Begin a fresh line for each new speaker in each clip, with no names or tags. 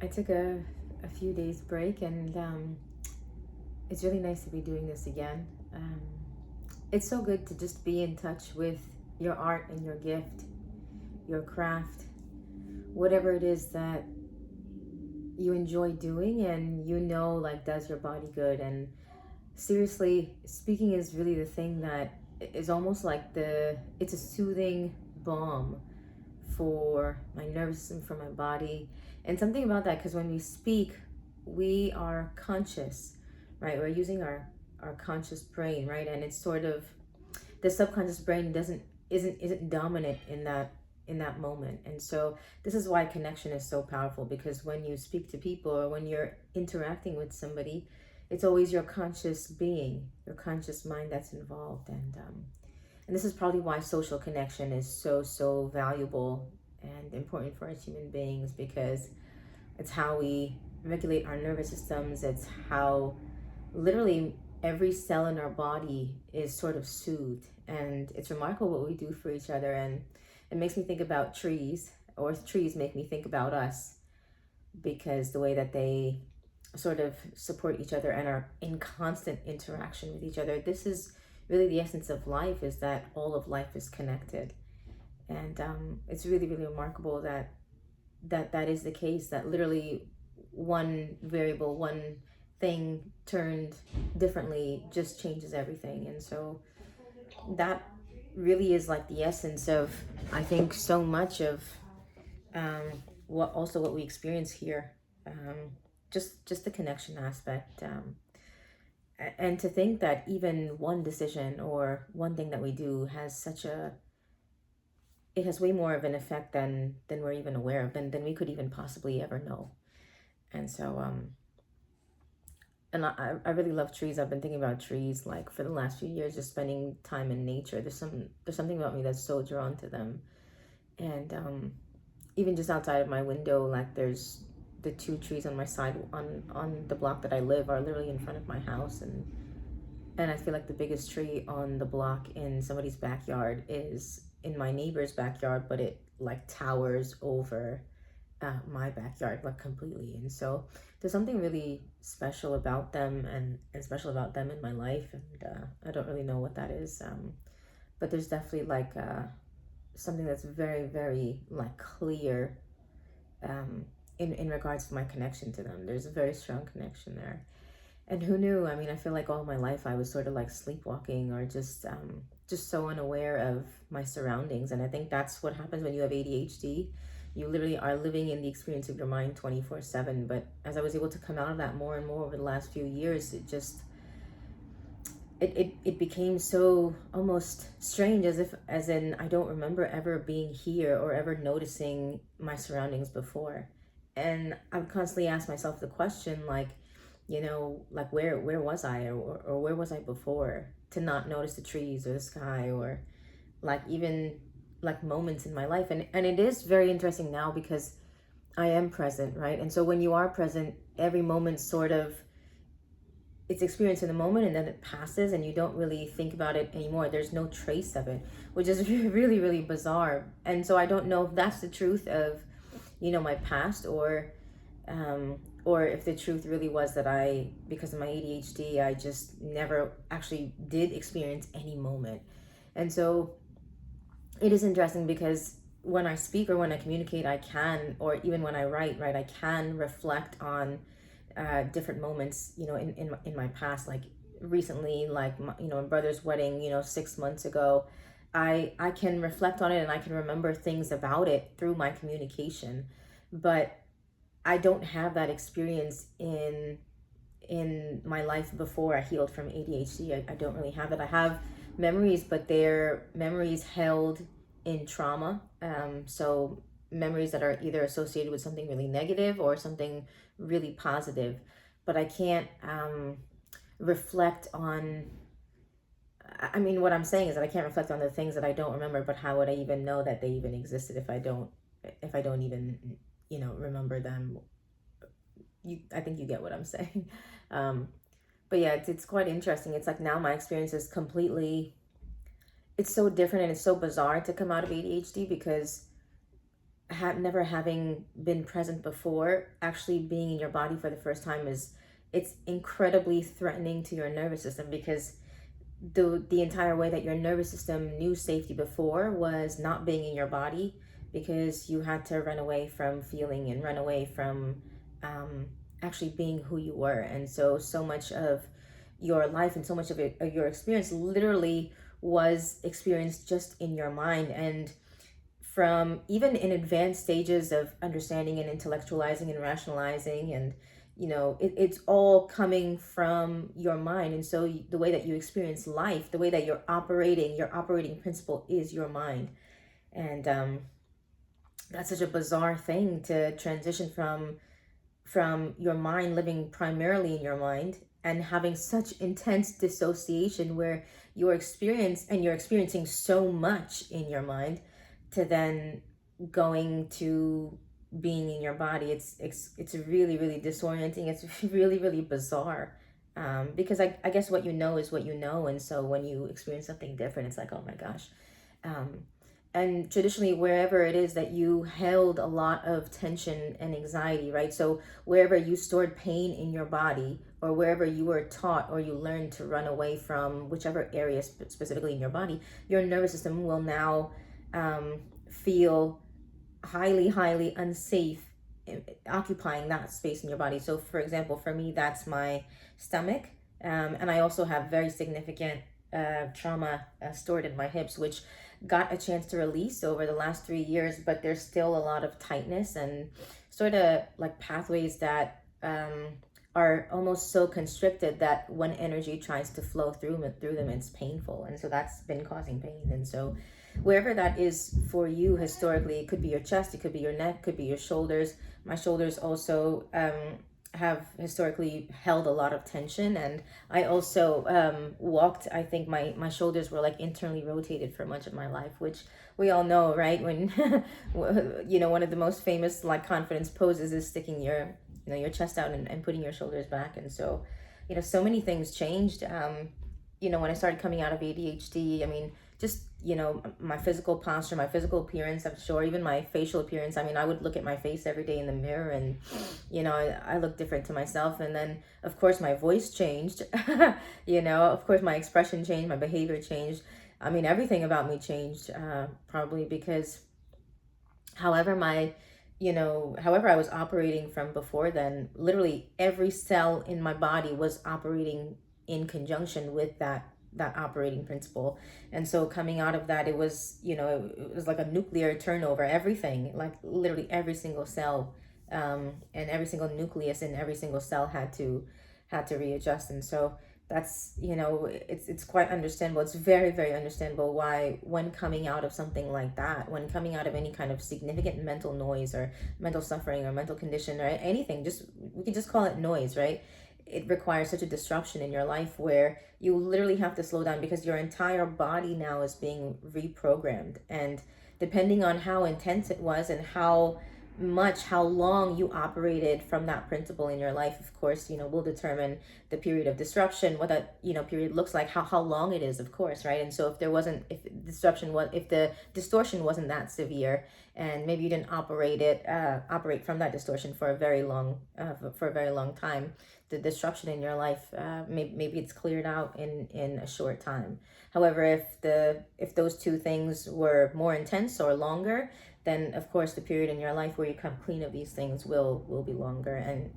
I took a few days break, and it's really nice to be doing this again. It's so good to just be in touch with your art and your gift, your craft, whatever it is that you enjoy doing and like does your body good. And seriously, speaking is really the thing that is almost like it's a soothing balm for my nervous system, for my body. And something about that, because when we speak, we are conscious, right? We're using our conscious brain, right? And it's sort of the subconscious brain isn't dominant in that moment. And so this is why connection is so powerful, because when you speak to people or when you're interacting with somebody, it's always your conscious being, your conscious mind that's involved. And this is probably why social connection is so valuable and important for us human beings, because it's how we regulate our nervous systems. It's how literally every cell in our body is sort of soothed. And it's remarkable what we do for each other. And it makes me think about trees, or trees make me think about us, because the way that they sort of support each other and are in constant interaction with each other. This is really the essence of life, is that all of life is connected. And it's really remarkable that is the case, that literally one variable, one thing turned differently just changes everything. And so that really is like the essence of, I think, so much of what we experience here. Just the connection aspect. And to think that even one decision or one thing that we do has it has way more of an effect than we're even aware of, than we could even possibly ever know. And so and I really love trees. I've been thinking about trees like for the last few years, just spending time in nature. There's something about me that's so drawn to them. And even just outside of my window, like there's the two trees on my side on the block that I live are literally in front of my house. And I feel like the biggest tree on the block in somebody's backyard is in my neighbor's backyard, but it like towers over my backyard like completely. And so there's something really special about them, and special about them in my life. And I don't really know what that is, but there's definitely like something that's very like clear in regards to my connection to them. There's a very strong connection there. And who knew? I mean, I feel like all my life I was sort of like sleepwalking, or just so unaware of my surroundings. And I think that's what happens when you have ADHD. You literally are living in the experience of your mind 24/7. But as I was able to come out of that more and more over the last few years, it became so almost strange, as in I don't remember ever being here or ever noticing my surroundings before. And I would constantly ask myself the question, like, like where was I, or where was I before, to not notice the trees or the sky, or like even like moments in my life. And it is very interesting now, because I am present, right? And so when you are present, every moment sort of, it's experienced in the moment, and then it passes and you don't really think about it anymore. There's no trace of it, which is really bizarre. And so I don't know if that's the truth of my past, or if the truth really was that because of my ADHD, I just never actually did experience any moment. And so it is interesting, because when I speak or when I communicate, I can, or even when I write, right, I can reflect on different moments, in my past. Like recently, like my brother's wedding, 6 months ago, I can reflect on it, and I can remember things about it through my communication. But I don't have that experience in my life before I healed from ADHD. I don't really have it. I have memories, but they're memories held in trauma. So memories that are either associated with something really negative or something really positive. But I can't reflect on. I mean, what I'm saying is that I can't reflect on the things that I don't remember. But how would I even know that they even existed if I don't even remember them? I think you get what I'm saying. Um, but yeah, it's quite interesting. It's like now my experience is completely, it's so different, and it's so bizarre to come out of ADHD, because never having been present before, actually being in your body for the first time it's incredibly threatening to your nervous system, because the entire way that your nervous system knew safety before was not being in your body, because you had to run away from feeling and run away from um, actually being who you were. And so much of your life and so much of your experience literally was experienced just in your mind. And from even in advanced stages of understanding and intellectualizing and rationalizing, and it's all coming from your mind. And so the way that you experience life, the way that your operating principle is your mind. And that's such a bizarre thing to transition from your mind, living primarily in your mind, and having such intense dissociation where you're experiencing so much in your mind, to then going to being in your body. It's really, really disorienting. It's really, really bizarre. Because I guess what you know is what you know, and so when you experience something different, it's like, oh my gosh. um, and traditionally, wherever it is that you held a lot of tension and anxiety, right? So wherever you stored pain in your body, or wherever you were taught or you learned to run away from, whichever area specifically in your body, your nervous system will now feel highly, highly unsafe occupying that space in your body. So for example, for me, that's my stomach. And I also have very significant trauma stored in my hips, which got a chance to release over the last 3 years, but there's still a lot of tightness and sort of like pathways that are almost so constricted that when energy tries to flow through them, it's painful. And so that's been causing pain. And so wherever that is for you historically, it could be your chest, it could be your neck, could be your shoulders. My shoulders also have historically held a lot of tension. And I also walked, I think my shoulders were like internally rotated for much of my life, which we all know, right? When one of the most famous like confidence poses is sticking your chest out and putting your shoulders back. And so so many things changed. When I started coming out of ADHD, I mean, just my physical posture, my physical appearance, I'm sure, even my facial appearance. I mean, I would look at my face every day in the mirror, and I look different to myself. And then of course my voice changed. Of course my expression changed, my behavior changed. I mean, everything about me changed, probably because however however I was operating from before then, literally every cell in my body was operating in conjunction with that operating principle. And so coming out of that, it was it was like a nuclear turnover. Everything, like literally every single cell, and every single nucleus in every single cell had to readjust. And so that's it's quite understandable. It's very, very understandable why, when coming out of something like that, when coming out of any kind of significant mental noise or mental suffering or mental condition or anything, just we can just call it noise, right? It requires such a disruption in your life where you literally have to slow down, because your entire body now is being reprogrammed. And depending on how intense it was and how long you operated from that principle in your life, of course, will determine the period of disruption, what that period looks like, how long it is, of course, right? And so if the distortion wasn't that severe, and maybe you didn't operate from that distortion for a very long time, the disruption in your life, maybe it's cleared out in a short time. However, if those two things were more intense or longer, then of course the period in your life where you come clean of these things will be longer and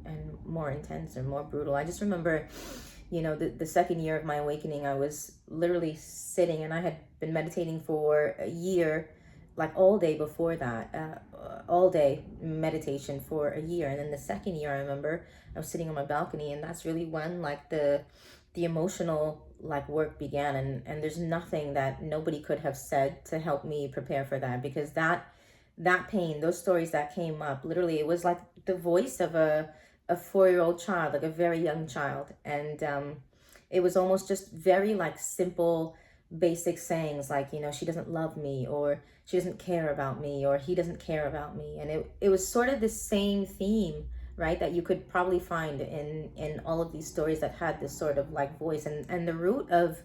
more intense and more brutal. I just remember, the second year of my awakening, I was literally sitting, and I had been meditating for a year, like all day before that, all day meditation for a year. And then the second year, I remember I was sitting on my balcony, and that's really when like the emotional like work began. And there's nothing that nobody could have said to help me prepare for that, because that pain, those stories that came up, literally it was like the voice of a 4-year-old child, like a very young child. And it was almost just very like simple, basic sayings, like she doesn't love me, or she doesn't care about me, or he doesn't care about me. And it was sort of the same theme, right, that you could probably find in all of these stories that had this sort of like voice. And the root of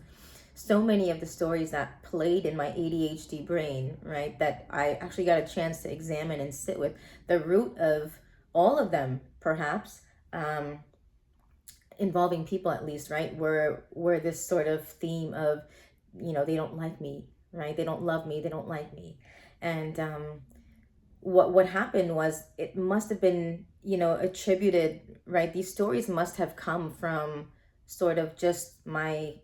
so many of the stories that played in my ADHD brain, right, that I actually got a chance to examine and sit with, the root of all of them, perhaps, um, involving people at least, right, were this sort of theme of, they don't like me, right? They don't love me, they don't like me. And what happened was, it must have been, attributed, right? These stories must have come from sort of just my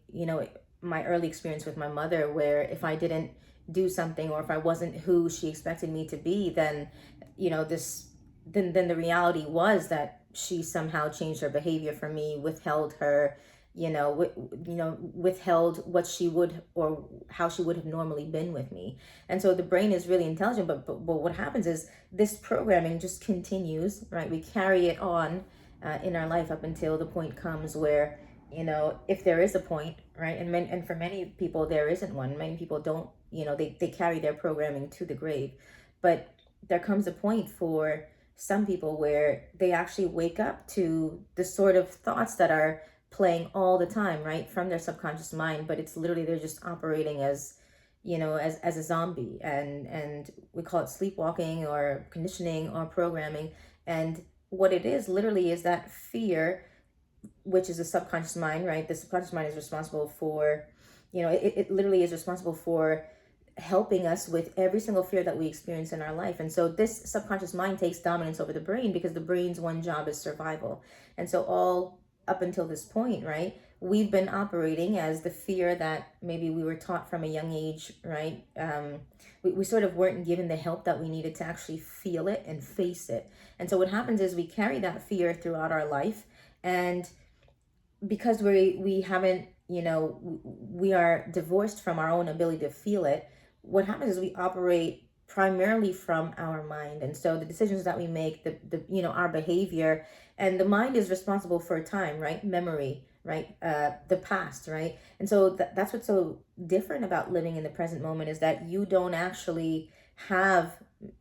early experience with my mother, where if I didn't do something, or if I wasn't who she expected me to be, then this then the reality was that she somehow changed her behavior for me, withheld her, withheld what she would, or how she would have normally been with me. And so the brain is really intelligent, but what happens is, this programming just continues, right? We carry it on in our life up until the point comes where, if there is a point, right? And for many people there isn't one. Many people don't, they carry their programming to the grave. But there comes a point for some people where they actually wake up to the sort of thoughts that are playing all the time, right, from their subconscious mind. But it's literally, they're just operating as, as a zombie, and we call it sleepwalking, or conditioning, or programming. And what it is literally is that fear, which is the subconscious mind, right? The subconscious mind is responsible for, it literally is responsible for helping us with every single fear that we experience in our life. And so this subconscious mind takes dominance over the brain, because the brain's one job is survival. And so all up until this point, right, we've been operating as the fear that maybe we were taught from a young age, right? We sort of weren't given the help that we needed to actually feel it and face it. And so what happens is, we carry that fear throughout our life. And because we haven't, we are divorced from our own ability to feel it, what happens is we operate primarily from our mind. And so the decisions that we make, the our behavior, and the mind is responsible for time, right? Memory, right? The past, right? And so that's what's so different about living in the present moment, is that you don't actually have,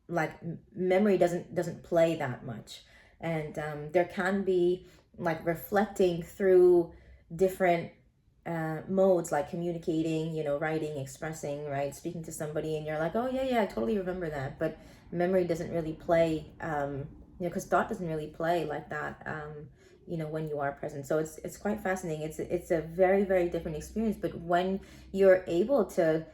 like, memory doesn't play that much. And there can be, like, reflecting through different modes, like communicating, writing, expressing, right, speaking to somebody, and you're like, oh yeah, I totally remember that. But memory doesn't really play, because thought doesn't really play like that, when you are present. So it's quite fascinating. It's a very, very different experience. But when you're able to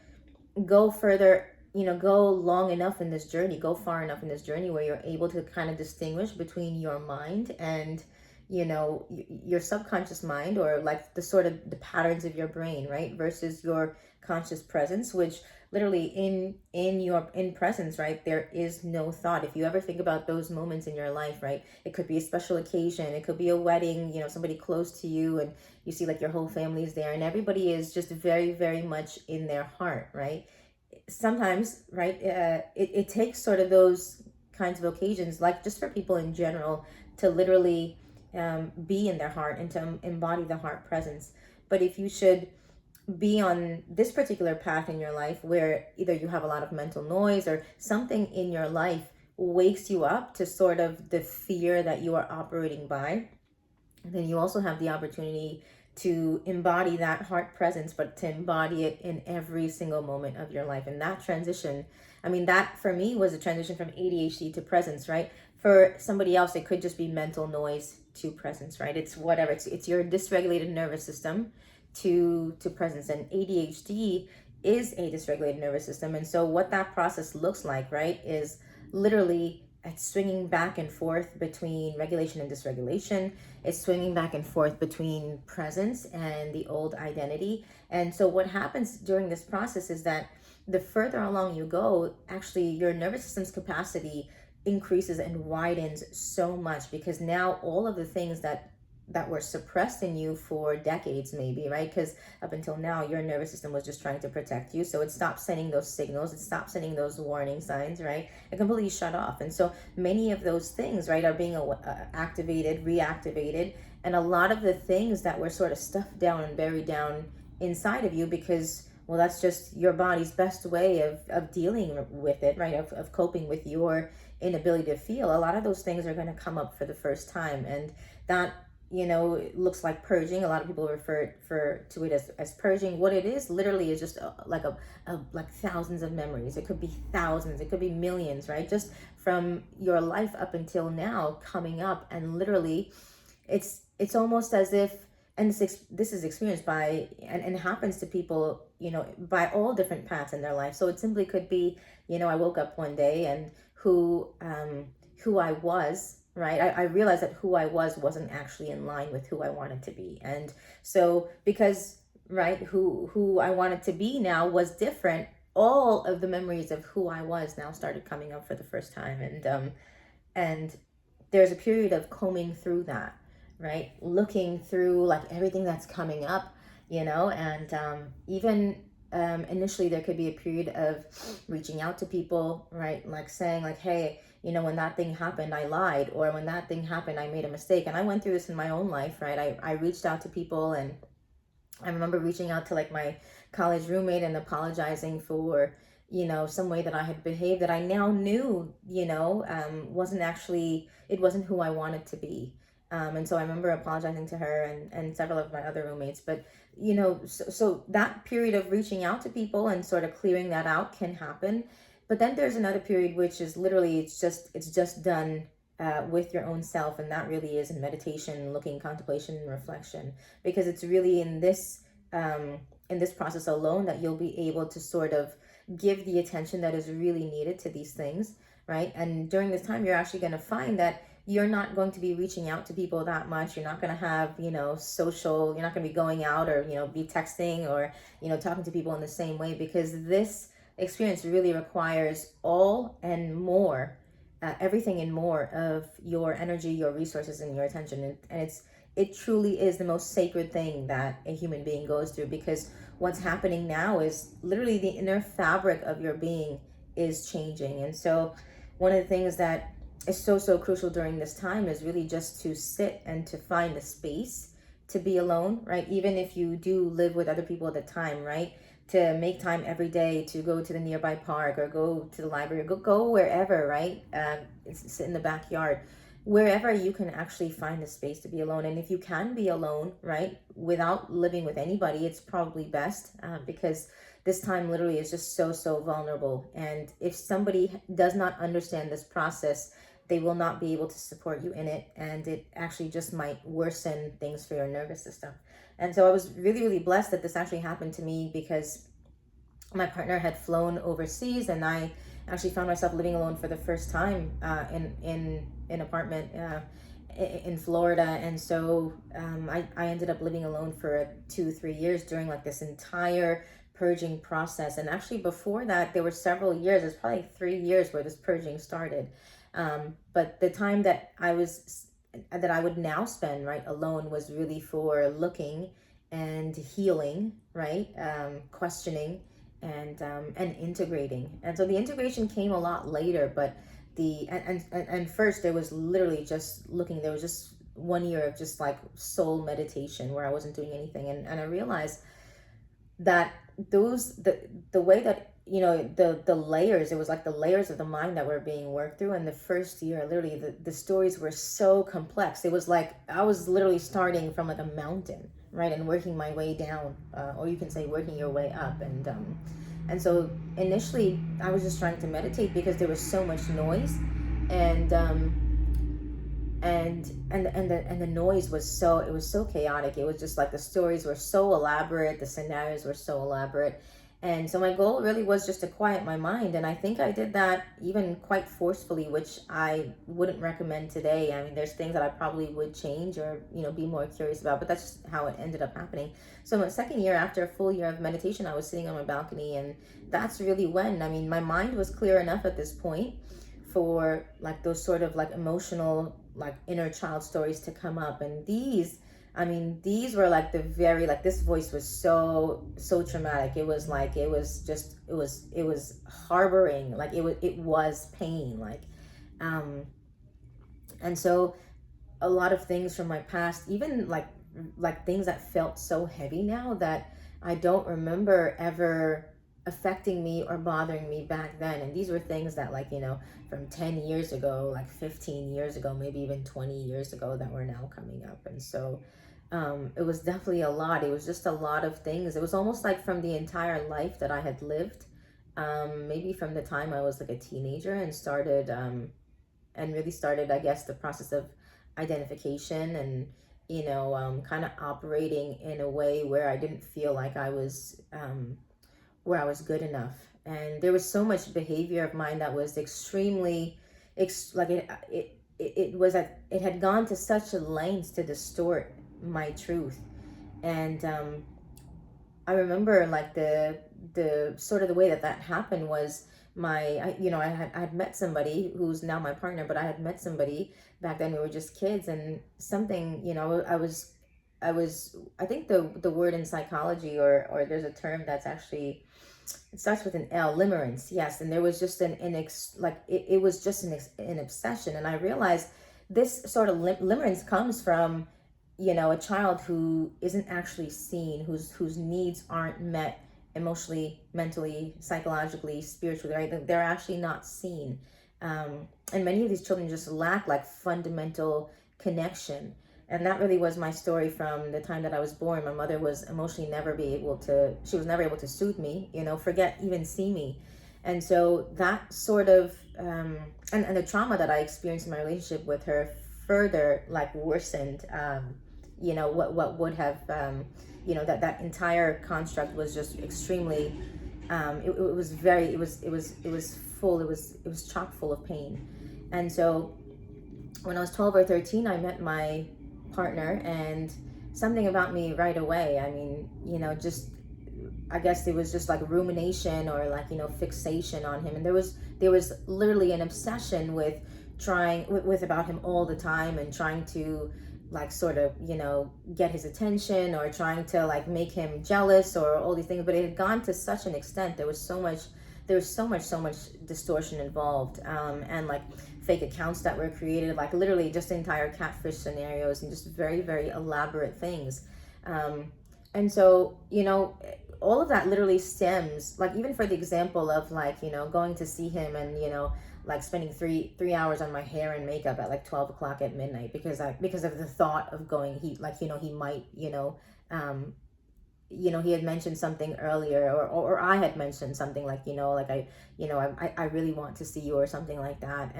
go further, go long enough in this journey, go far enough in this journey, where you're able to kind of distinguish between your mind and your subconscious mind, or like the sort of the patterns of your brain, right, versus your conscious presence, which literally in presence, right, there is no thought. If you ever think about those moments in your life, right, it could be a special occasion, it could be a wedding, somebody close to you, and you see like your whole family's there, and everybody is just very, very much in their heart, right? Sometimes, right, it takes sort of those kinds of occasions, like just for people in general, to literally be in their heart and to embody the heart presence. But if you should be on this particular path in your life, where either you have a lot of mental noise, or something in your life wakes you up to sort of the fear that you are operating by, then you also have the opportunity to embody that heart presence, but to embody it in every single moment of your life. And that transition, I mean, that for me was a transition from ADHD to presence, right? For somebody else, it could just be mental noise to presence, right? It's whatever. It's your dysregulated nervous system to presence. And ADHD is a dysregulated nervous system. And so what that process looks like, right, is literally it's swinging back and forth between regulation and dysregulation. It's swinging back and forth between presence and the old identity. And so what happens during this process is that the further along you go, actually your nervous system's capacity increases and widens so much, because now all of the things that were suppressed in you for decades, maybe, right? Because up until now, your nervous system was just trying to protect you. So it stopped sending those signals. It stopped sending those warning signs, right? It completely shut off. And so many of those things, right, are being activated, reactivated. And a lot of the things that were sort of stuffed down and buried down inside of you, because, well, that's just your body's best way of dealing with it, right? Of coping with your inability to feel. A lot of those things are going to come up for the first time. And that, it looks like purging. A lot of people refer to it as purging. What it is literally is just like thousands of memories. It could be thousands, it could be millions, right? Just from your life up until now coming up, and literally it's almost as if, and this is experienced by, and happens to people, by all different paths in their life. So it simply could be, I woke up one day and who I was, right? I realized that who I was wasn't actually in line with who I wanted to be. And so because, right, who I wanted to be now was different, all of the memories of who I was now started coming up for the first time. And there's a period of combing through that, right? Looking through like everything that's coming up, and even initially there could be a period of reaching out to people, right? Like saying like, hey, when that thing happened, I lied, or when that thing happened, I made a mistake. And I went through this in my own life, right? I reached out to people, and I remember reaching out to like my college roommate and apologizing for, some way that I had behaved that I now knew, wasn't actually, it wasn't who I wanted to be. And so I remember apologizing to her and several of my other roommates. But, so that period of reaching out to people and sort of clearing that out can happen. But then there's another period, which is literally, it's just done with your own self. And that really is in meditation, looking, contemplation, and reflection, because it's really in this process alone that you'll be able to sort of give the attention that is really needed to these things, right? And during this time, you're actually going to find that you're not going to be reaching out to people that much. You're not going to have, social, you're not going to be going out or, be texting or, talking to people in the same way, because this experience really requires all and more, everything and more of your energy, your resources, and your attention. And it truly is the most sacred thing that a human being goes through, because what's happening now is literally the inner fabric of your being is changing. And so one of the things that is so crucial during this time is really just to sit and to find the space to be alone, right? Even if you do live with other people at the time, right? To make time every day to go to the nearby park or go to the library, or go wherever, right? Sit in the backyard, wherever you can actually find the space to be alone. And if you can be alone, right, without living with anybody, it's probably best, because this time literally is just so vulnerable. And if somebody does not understand this process, they will not be able to support you in it, and it actually just might worsen things for your nervous system. And so I was really blessed that this actually happened to me, because my partner had flown overseas, and I actually found myself living alone for the first time in an apartment in Florida. And so I ended up living alone for 2-3 years during like this entire purging process. And actually before that, there were several years, there's probably 3 years where this purging started. But the time that I would now spend right alone was really for looking and healing, right? Questioning and integrating. And so the integration came a lot later, but and first there was literally just looking. There was just 1 year of just like soul meditation where I wasn't doing anything, and I realized that the way that the layers, it was like the layers of the mind that were being worked through. And the first year, literally the stories were so complex. It was like I was literally starting from like a mountain, right, and working my way down, or you can say working your way up. And so initially I was just trying to meditate because there was so much noise, and the noise was so chaotic. It was just like the stories were so elaborate, the scenarios were so elaborate. And so my goal really was just to quiet my mind. And I think I did that even quite forcefully, which I wouldn't recommend today. I mean, there's things that I probably would change or, be more curious about, but that's just how it ended up happening. So my second year, after a full year of meditation, I was sitting on my balcony, and that's really when, I mean, my mind was clear enough at this point for like those sort of like emotional, like inner child stories to come up. And these were like the very, like this voice was so traumatic. It was like, it was harboring, like it was pain, like, and so a lot of things from my past, even like things that felt so heavy now that I don't remember ever affecting me or bothering me back then. And these were things that, like, from 10 years ago, like 15 years ago, maybe even 20 years ago, that were now coming up. And so it was definitely a lot. It was just a lot of things. It was almost like from the entire life that I had lived, maybe from the time I was like a teenager and started, and really started, I guess, the process of identification, and kind of operating in a way where I didn't feel like I was where I was good enough. And there was so much behavior of mine that was extremely like it had gone to such a lengths to distort my truth. And I remember, like, the sort of the way that that happened was I had met somebody who's now my partner, but I had met somebody back then. We were just kids, and something, I think the word in psychology, or there's a term that's actually, it starts with an L, limerence. Yes. And there was just it was just an obsession. And I realized this sort of limerence comes from, a child who isn't actually seen, whose needs aren't met emotionally, mentally, psychologically, spiritually, right? They're actually not seen. And many of these children just lack, like, fundamental connection. And that really was my story from the time that I was born. My mother was emotionally she was never able to soothe me, forget even see me. And so that sort of, and the trauma that I experienced in my relationship with her further, like, worsened, what would have, that entire construct was just extremely, it was chock full of pain. And so when I was 12 or 13, I met my partner, and something about me right away, I mean, just, I guess it was just like rumination, or like, fixation on him. And there was literally an obsession with trying with about him all the time, and trying to, like, sort of, get his attention, or trying to, like, make him jealous, or all these things. But it had gone to such an extent. There was so much distortion involved, and, like, fake accounts that were created, like, literally just entire catfish scenarios, and just very, very elaborate things. And so, all of that literally stems, like, even for the example of, like, going to see him, and, like, spending three hours on my hair and makeup at, like, 12 o'clock at midnight, because of the thought of going, he might, he had mentioned something earlier, or I had mentioned something, like, like, I really want to see you, or something like that.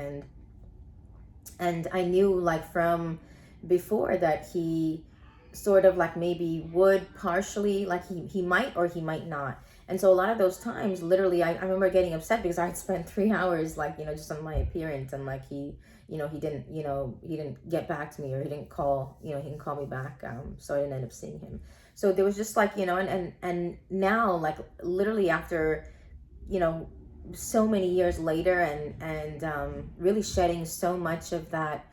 And I knew, like, from before, that he sort of, like, maybe would partially, like, he might, or he might not. And so a lot of those times, literally, I remember getting upset because I had spent 3 hours, like, just on my appearance, and, like, he didn't get back to me, or he didn't call me back. So I didn't end up seeing him. So there was just, like, and now, like, literally after, so many years later, and really shedding so much of that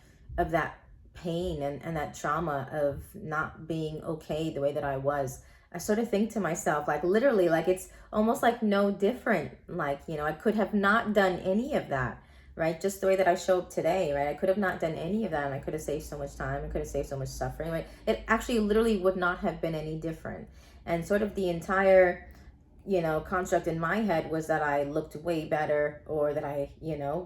pain, and that trauma of not being okay the way that I was, I sort of think to myself, like, literally, like, it's almost like no different. Like, I could have not done any of that, right? Just the way that I show up today, right? I could have not done any of that, and I could have saved so much time. I could have saved so much suffering, right? It actually literally would not have been any different. And sort of the entire, construct in my head was that I looked way better, or that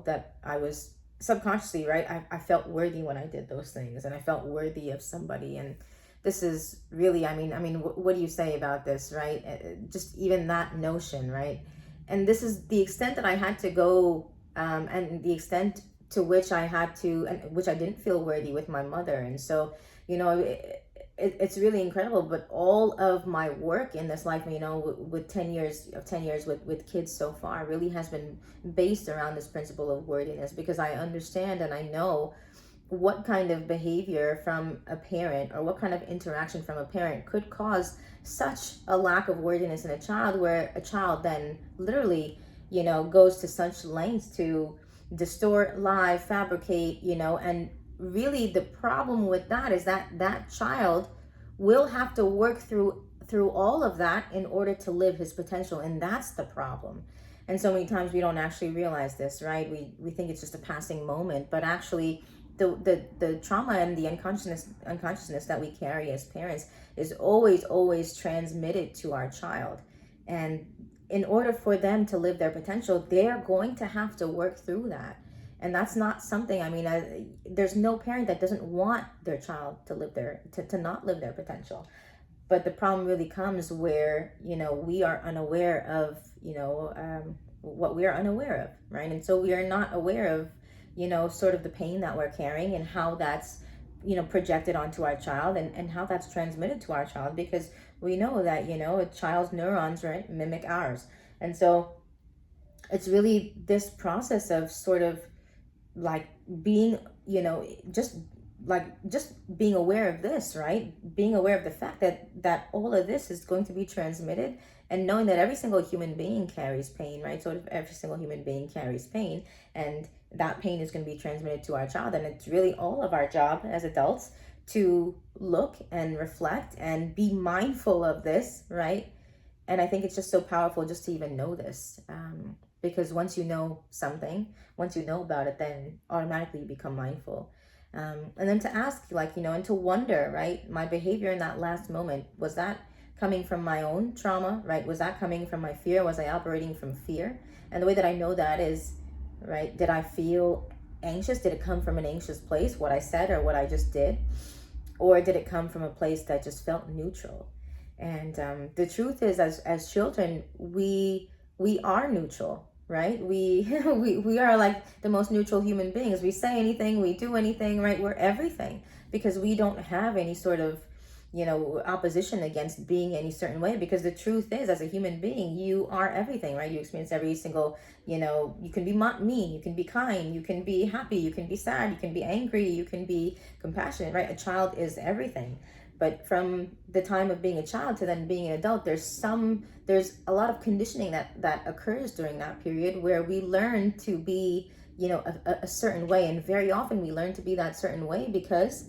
that I was subconsciously, right? I felt worthy when I did those things, and I felt worthy of somebody. And this is really, I mean, what do you say about this, right? Just even that notion, right? And this is the extent that I had to go, and the extent to which I had to, and which I didn't feel worthy with my mother. And so, it's really incredible. But all of my work in this life, with 10 years with kids so far, really has been based around this principle of worthiness, because I understand, and I know what kind of behavior from a parent, or what kind of interaction from a parent, could cause such a lack of worthiness in a child, where a child then literally, goes to such lengths to distort, lie, fabricate, and really the problem with that is that child will have to work through all of that in order to live his potential. And that's the problem. And so many times we don't actually realize this, right? We think it's just a passing moment, but actually the trauma and the unconsciousness that we carry as parents is always transmitted to our child. And in order for them to live their potential, they're going to have to work through that. And that's not something, I mean, there's no parent that doesn't want their child to live to not live their potential. But the problem really comes where, we are unaware of, what we are unaware of, right? And so we are not aware of, sort of the pain that we're carrying and how that's, projected onto our child, and how that's transmitted to our child, because we know that, a child's neurons, right, mimic ours. And so it's really this process of sort of like being, just being aware of this, right? Being aware of the fact that all of this is going to be transmitted, and knowing that every single human being carries pain, right? So if every single human being carries pain, and that pain is going to be transmitted to our child, and it's really all of our job as adults to look and reflect and be mindful of this, right? And I think it's just so powerful just to even know this, because once you know something, once you know about it, then automatically you become mindful. And then to ask, like, and to wonder, right, my behavior in that last moment, was that coming from my own trauma, right? Was that coming from my fear? Was I operating from fear? And the way that I know that is, right, did I feel anxious? Did it come from an anxious place, what I said or what I just did? Or did it come from a place that just felt neutral? And the truth is, as children, we are neutral, right? We are like the most neutral human beings. We say anything, we do anything, right? We're everything, because we don't have any sort of, opposition against being any certain way, because the truth is, as a human being, you are everything, right? You experience every single, you can be mean, you can be kind, you can be happy, you can be sad, you can be angry, you can be compassionate, right? A child is everything. But from the time of being a child to then being an adult, there's a lot of conditioning that occurs during that period, where we learn to be, a certain way. And very often we learn to be that certain way because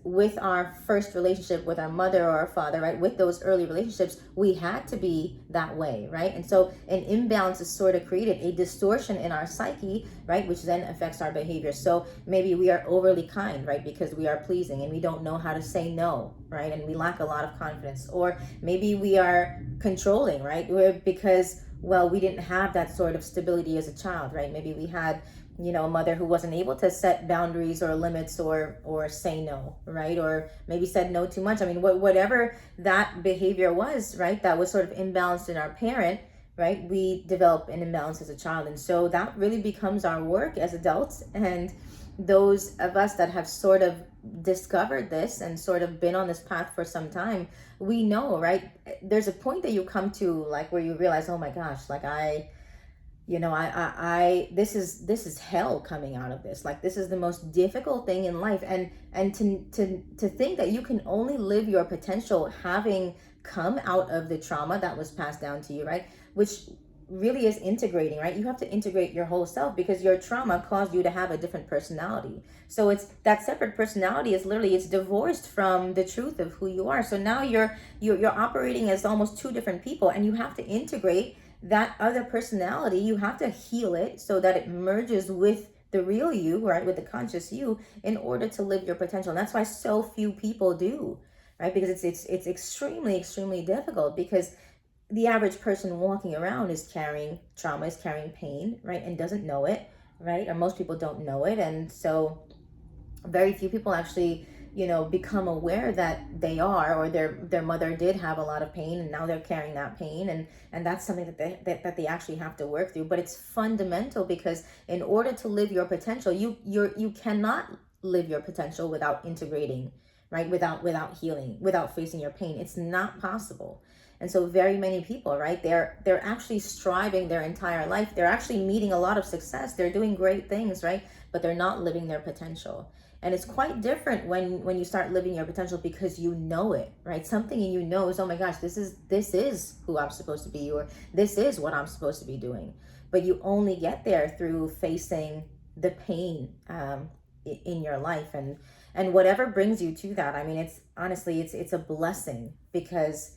with our first relationship with our mother or our father, right, with those early relationships, we had to be that way, right? And so an imbalance is sort of created, a distortion in our psyche, right, which then affects our behavior. So maybe we are overly kind, right, because we are pleasing and we don't know how to say no, right, and we lack a lot of confidence. Or maybe we are controlling, right, because, well, we didn't have that sort of stability as a child, right? Maybe we had, a mother who wasn't able to set boundaries or limits, or say no, right? Or maybe said no too much. I mean, whatever that behavior was, right, that was sort of imbalanced in our parent, right, we develop an imbalance as a child. And so that really becomes our work as adults. And those of us that have sort of discovered this and sort of been on this path for some time, we know, right, there's a point that you come to, like, where you realize, oh my gosh, like this is hell coming out of this. Like, this is the most difficult thing in life. And to think that you can only live your potential having come out of the trauma that was passed down to you, right? Which really is integrating, right? You have to integrate your whole self, because your trauma caused you to have a different personality. So it's that separate personality is literally, it's divorced from the truth of who you are. So now you're operating as almost two different people, and you have to integrate that other personality. You have to heal it so that it merges with the real you, right, with the conscious you, in order to live your potential. And that's why so few people do, right? Because it's extremely difficult, because the average person walking around is carrying trauma, is carrying pain, right, and doesn't know it, right? Or most people don't know it. And so very few people actually, become aware that they are, or their mother did have a lot of pain, and now they're carrying that pain, and that's something that they actually have to work through. But it's fundamental, because in order to live your potential, you cannot live your potential without integrating, right, without healing, without facing your pain. It's not possible. And so very many people, right, they're actually striving their entire life, they're actually meeting a lot of success, they're doing great things, right, but they're not living their potential. And it's quite different when you start living your potential, because you know it, right? Something in you knows, oh my gosh, this is who I'm supposed to be, or this is what I'm supposed to be doing. But you only get there through facing the pain in your life, and whatever brings you to that. I mean, it's honestly, it's a blessing, because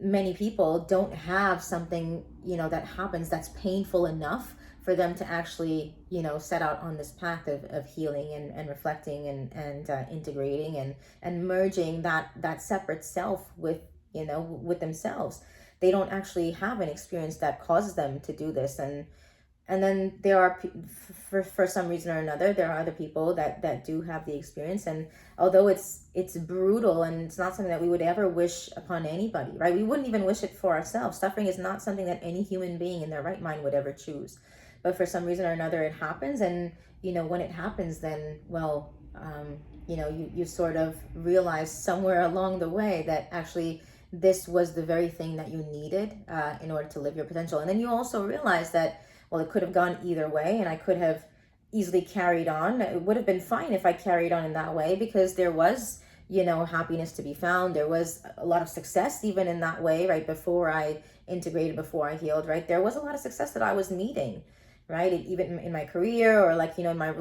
many people don't have something, that happens that's painful enough for them to actually, set out on this path of healing and reflecting and integrating and merging that separate self with, with themselves. they don't actually have an experience that causes them to do this. And then there are for some reason or another, there are other people that do have the experience. And although it's brutal and it's not something that we would ever wish upon anybody, right? We wouldn't even wish it for ourselves. Suffering is not something that any human being in their right mind would ever choose. But for some reason or another, it happens. And when it happens, then, well, you sort of realize somewhere along the way that actually this was the very thing that you needed in order to live your potential. And then you also realize that, well, it could have gone either way, and I could have easily carried on. It would have been fine if I carried on in that way, because there was, happiness to be found. There was a lot of success even in that way, right? Before I integrated, before I healed, right? There was a lot of success that I was meeting, right? Even in my career, or like, my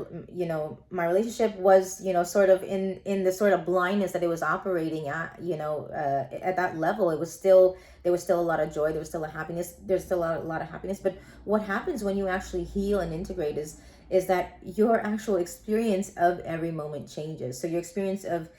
relationship was, sort of in the sort of blindness that it was operating at, at that level. There was still a lot of joy. There was still a happiness. There's still a lot of happiness. But what happens when you actually heal and integrate is that your actual experience of every moment changes. So your experience of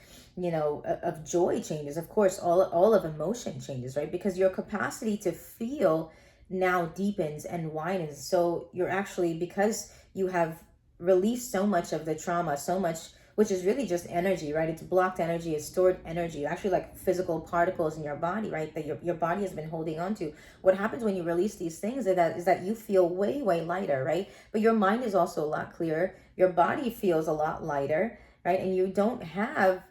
of joy changes. Of course, all of emotion changes, right? Because your capacity to feel now deepens and widens. So you're actually, because you have released so much of the trauma, so much, which is really just energy, right? It's blocked energy, it's stored energy, actually like physical particles in your body, right? That your body has been holding on to. What happens when you release these things is that you feel way, way lighter, right? But your mind is also a lot clearer. Your body feels a lot lighter, right? And you don't have,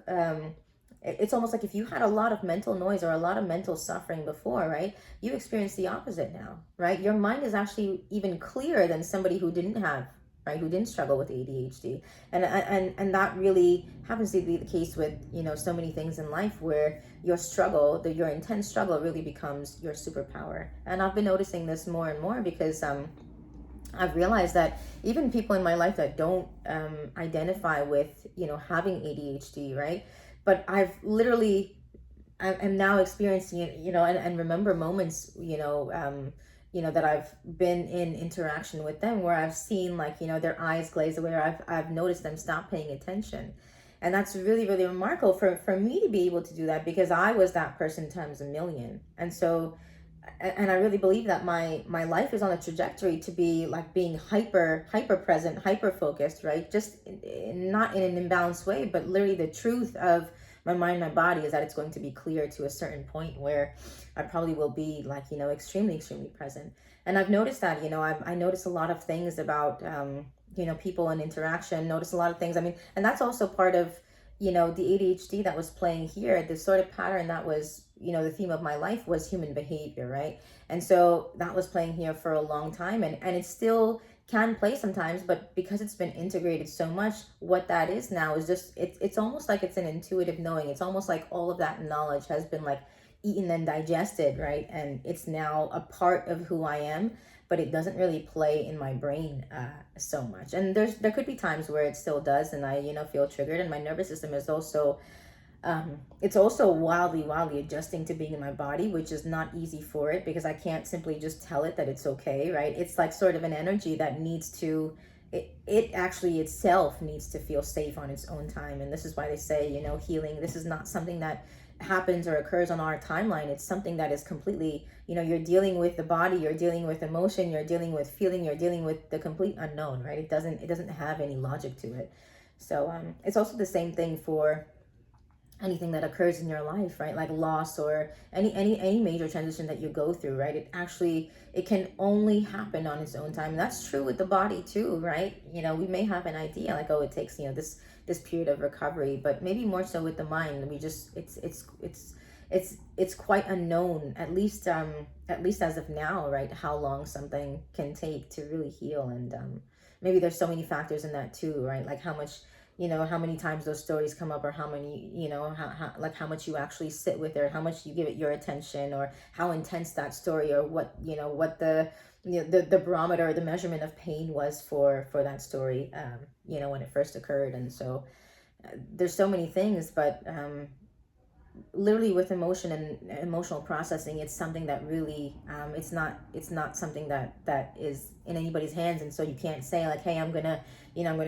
it's almost like if you had a lot of mental noise or a lot of mental suffering before, right? You experience the opposite now, right? Your mind is actually even clearer than somebody who didn't have, right? Who didn't struggle with ADHD. And that really happens to be the case with, so many things in life, where your struggle, your intense struggle really becomes your superpower. And I've been noticing this more and more, because I've realized that even people in my life that don't identify with, having ADHD, right? But I'm now experiencing it, and remember moments, that I've been in interaction with them where I've seen, like, their eyes glaze away, or I've noticed them stop paying attention. And that's really, really remarkable for me to be able to do that, because I was that person times a million. And I really believe that my life is on a trajectory to be like being hyper present, hyper focused, right? Just not in an imbalanced way, but literally the truth of my mind, my body, is that it's going to be clear to a certain point where I probably will be like, extremely, extremely present. And I've noticed that, I notice a lot of things about, people and interaction, notice a lot of things. I mean, and that's also part of, the ADHD that was playing here, this sort of pattern that was, the theme of my life was human behavior, right? And so that was playing here for a long time, and it still can play sometimes, but because it's been integrated so much, what that is now is just, it's almost like it's an intuitive knowing. It's almost like all of that knowledge has been like eaten and digested, right? And it's now a part of who I am, but it doesn't really play in my brain so much. And there could be times where it still does, and I feel triggered, and my nervous system is also it's also wildly adjusting to being in my body, which is not easy for it, because I can't simply just tell it that it's okay, right? It's like sort of an energy that needs to, it actually itself needs to feel safe on its own time. And this is why they say, healing, this is not something that happens or occurs on our timeline. It's something that is completely, you're dealing with the body, you're dealing with emotion, you're dealing with feeling, you're dealing with the complete unknown, right? It doesn't have any logic to it. So it's also the same thing for anything that occurs in your life, right? Like loss, or any major transition that you go through, right? It can only happen on its own time. And that's true with the body too, right? We may have an idea like, oh, it takes, this period of recovery, but maybe more so with the mind. We just, it's quite unknown, at least as of now, right? How long something can take to really heal. And maybe there's so many factors in that too, right? Like how much, how many times those stories come up, or how many, how much you actually sit with it, or how much you give it your attention, or how intense that story, or what, what the barometer, or the measurement of pain was for that story, when it first occurred. And so there's so many things, but literally with emotion and emotional processing, it's something that really it's not something that is in anybody's hands. And so you can't say like, hey, I'm gonna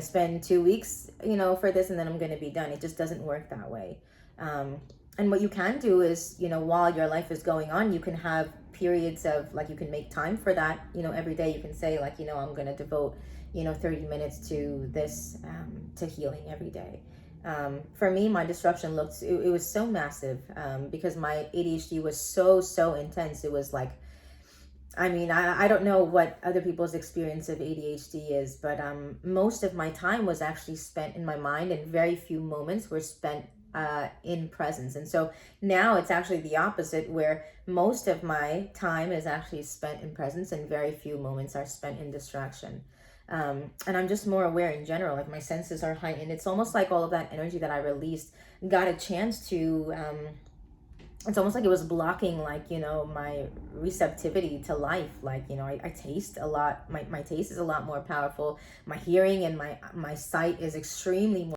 spend 2 weeks for this, and then I'm gonna be done. It just doesn't work that way. And what you can do is, while your life is going on, you can have periods of, like, you can make time for that, every day. You can say, like, I'm going to devote, 30 minutes to this, to healing every day. For me, my disruption it was so massive, because my ADHD was so intense. It was like, I don't know what other people's experience of ADHD is, but most of my time was actually spent in my mind, and very few moments were spent in presence. And so now it's actually the opposite, where most of my time is actually spent in presence, and very few moments are spent in distraction. And I'm just more aware in general, like my senses are heightened. It's almost like all of that energy that I released got a chance to it's almost like it was blocking, like, my receptivity to life. Like, I taste a lot. My taste is a lot more powerful. My hearing and my sight is extremely more